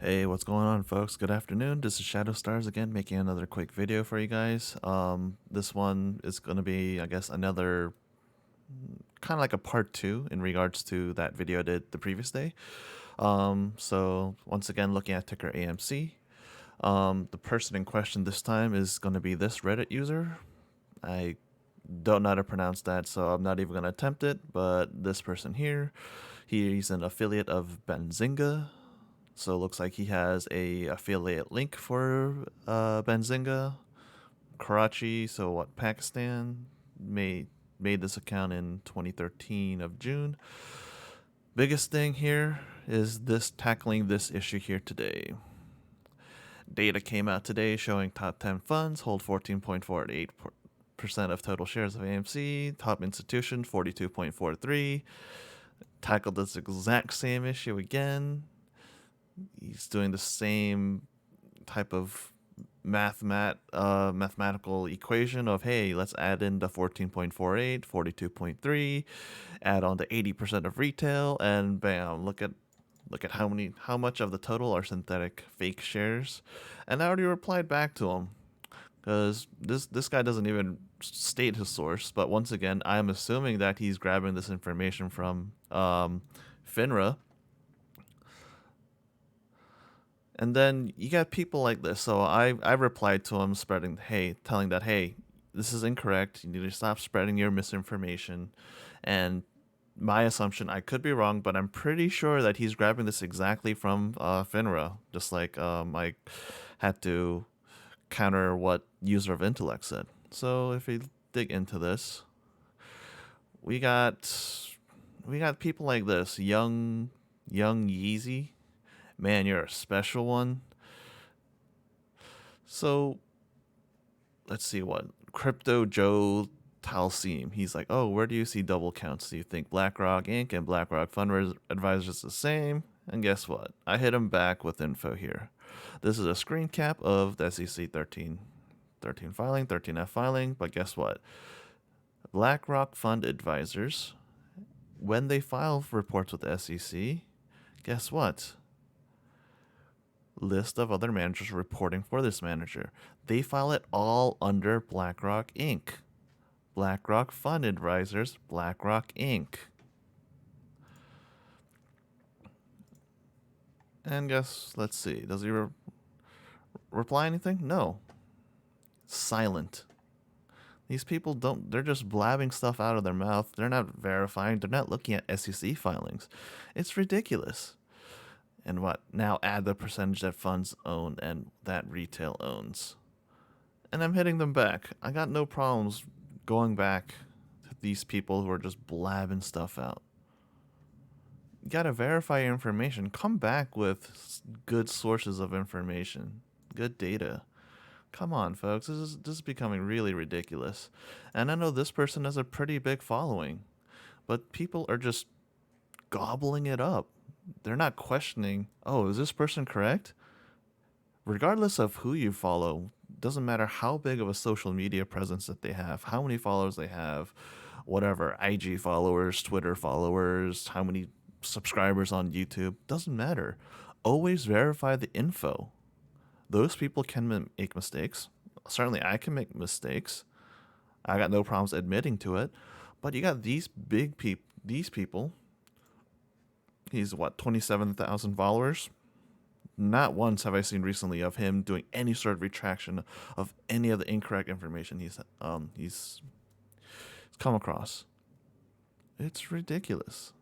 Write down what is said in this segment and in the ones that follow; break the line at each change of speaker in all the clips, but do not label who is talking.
Hey, what's going on, folks? Good afternoon. This is Shadow Stars again, making another quick video for you guys. This one is going to be, I guess, another kind of like a part two in regards to that video I did the previous day. So once again, looking at ticker AMC. The person in question this time is going to be this Reddit user. I don't know how to pronounce that, so I'm not even going to attempt it. But this person here, he's an affiliate of Benzinga. So it looks like he has a affiliate link for Benzinga, Karachi. So what? Pakistan made this account in 2013 of June. Biggest thing here is this tackling this issue here today. Data came out today showing top 10 funds hold 14.48% of total shares of AMC. Top institution 42.43. Tackled this exact same issue again. He's doing the same type of mathematical equation of, hey, let's add in the 14.48, 42.3, add on the 80% of retail, and bam, look at how much of the total are synthetic fake shares. And I already replied back to him because this guy doesn't even state his source. But once again, I am assuming that he's grabbing this information from FINRA. And then you got people like this. So I replied to him telling that, hey, this is incorrect. You need to stop spreading your misinformation. And my assumption, I could be wrong, but I'm pretty sure that he's grabbing this exactly from FINRA. Just like I had to counter what UserofIntellect said. So if we dig into this, we got people like this, young Yeezy. Man, you're a special one. So let's see what Crypto Joe Talseem. He's like, oh, where do you see double counts? Do you think BlackRock Inc. and BlackRock Fund Advisors the same? And guess what? I hit him back with info here. This is a screen cap of the SEC 13 filing, 13F filing. But guess what? BlackRock Fund Advisors, when they file reports with the SEC, guess what? List of other managers reporting for this manager. They file it all under BlackRock Inc. BlackRock Fund Advisors, BlackRock Inc. And let's see, does he reply anything? No. Silent. These people they're just blabbing stuff out of their mouth. They're not verifying, they're not looking at SEC filings. It's ridiculous. And what? Now add the percentage that funds own and that retail owns. And I'm hitting them back. I got no problems going back to these people who are just blabbing stuff out. You gotta verify your information. Come back with good sources of information, good data. Come on, folks. This is becoming really ridiculous. And I know this person has a pretty big following, but people are just gobbling it up. They're not questioning, oh, is this person correct? Regardless of who you follow, doesn't matter how big of a social media presence that they have, how many followers they have, whatever, IG followers, Twitter followers, how many subscribers on YouTube, doesn't matter. Always verify the info. Those people can make mistakes. Certainly I can make mistakes. I got no problems admitting to it. But you got these people. He's what, 27,000 followers? Not once have I seen recently of him doing any sort of retraction of any of the incorrect information he's come across. It's ridiculous.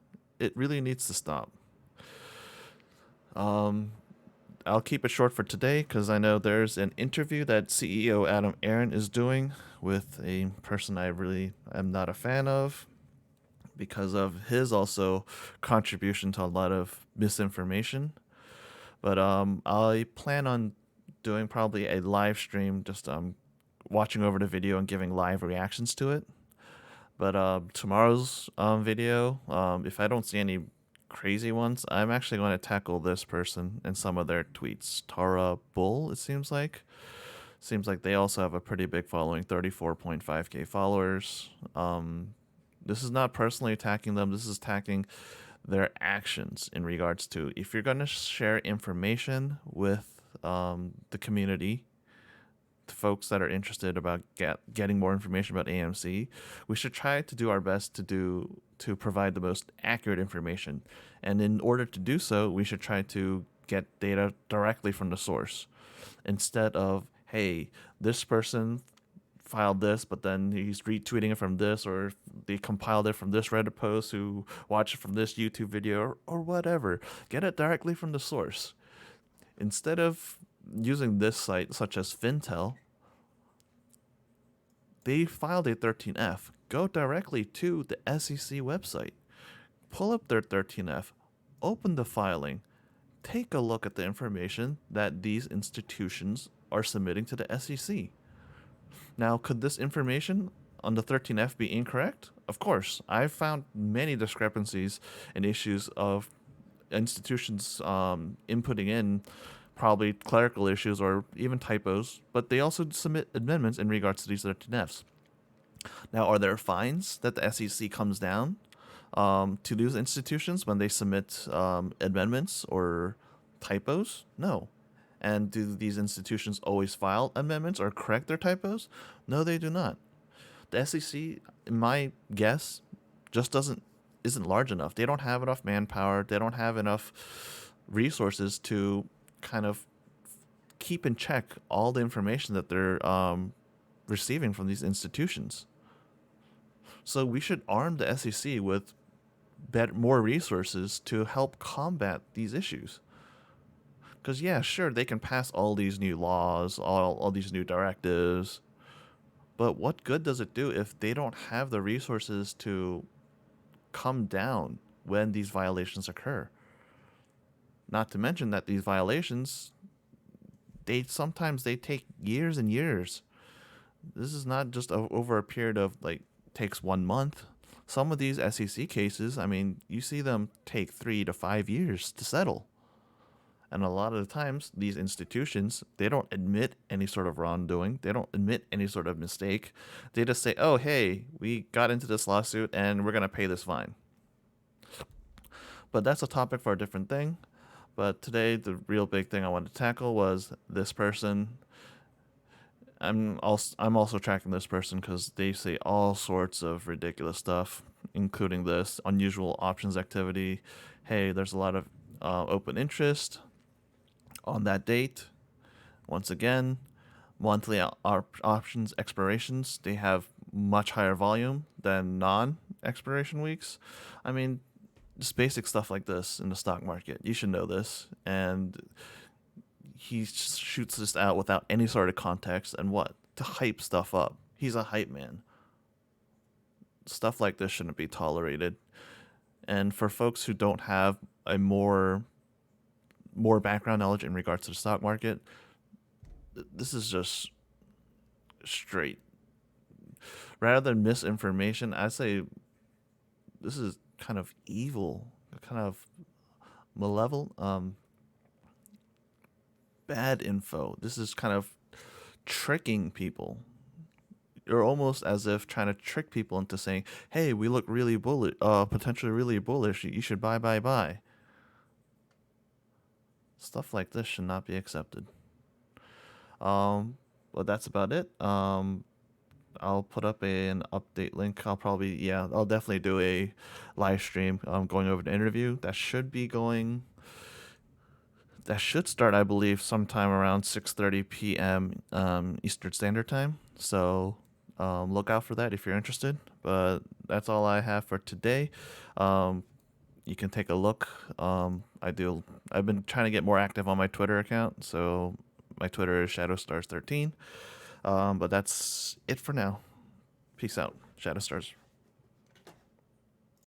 It really needs to stop. I'll keep it short for today because I know there's an interview that CEO Adam Aaron is doing with a person I really am not a fan of because of his also contribution to a lot of misinformation. But I plan on doing probably a live stream, just watching over the video and giving live reactions to it. But tomorrow's video, if I don't see any crazy ones, I'm actually going to tackle this person and some of their tweets. Tara Bull, it seems like. Seems like they also have a pretty big following, 34.5k followers. This is not personally attacking them. This is attacking their actions in regards to if you're going to share information with the community, to folks that are interested about getting more information about AMC, we should try to do our best to provide the most accurate information. And in order to do so, we should try to get data directly from the source instead of, hey, this person filed this, but then he's retweeting it from this, or they compiled it from this Reddit post, who watched it from this YouTube video, or whatever. Get it directly from the source. Instead of using this site, such as Fintel, they filed a 13F. Go directly to the SEC website. Pull up their 13F. Open the filing. Take a look at the information that these institutions are submitting to the SEC. Now, could this information on the 13F be incorrect? Of course. I've found many discrepancies and issues of institutions inputting in probably clerical issues or even typos, but they also submit amendments in regards to these 13Fs. Now, are there fines that the SEC comes down to these institutions when they submit amendments or typos? No. And do these institutions always file amendments or correct their typos? No, they do not. The SEC, in my guess, just isn't large enough. They don't have enough manpower. They don't have enough resources to kind of keep in check all the information that they're receiving from these institutions. So we should arm the SEC with more resources to help combat these issues. Because, yeah, sure, they can pass all these new laws, all these new directives, but what good does it do if they don't have the resources to come down when these violations occur? Not to mention that these violations, sometimes they take years and years. This is not just over a period of, takes 1 month. Some of these SEC cases, I mean, you see them take 3 to 5 years to settle. And a lot of the times, these institutions, they don't admit any sort of wrongdoing. They don't admit any sort of mistake. They just say, oh, hey, we got into this lawsuit and we're going to pay this fine. But that's a topic for a different thing. But today, the real big thing I wanted to tackle was this person. I'm also tracking this person because they say all sorts of ridiculous stuff, including this unusual options activity. Hey, there's a lot of open interest on that date. Once again, monthly options expirations, they have much higher volume than non-expiration weeks. I mean, just basic stuff like this in the stock market. You should know this. And he shoots this out without any sort of context and to hype stuff up. He's a hype man. Stuff like this shouldn't be tolerated. And for folks who don't have a more background knowledge in regards to the stock market, this is just straight. Rather than misinformation, I say this is kind of evil, kind of malevolent, bad info. This is kind of tricking people. You're almost as if trying to trick people into saying, hey, we look really bullish, potentially really bullish. You should buy. Stuff like this should not be accepted. But that's about it. I'll put up an update link. I'll definitely do a live stream going over the interview. That should start, I believe, sometime around 6:30 p.m. Eastern Standard Time. So look out for that if you're interested. But that's all I have for today. You can take a look. I've been trying to get more active on my Twitter account, so my Twitter is ShadowStars13. But that's it for now. Peace out, Shadow Stars.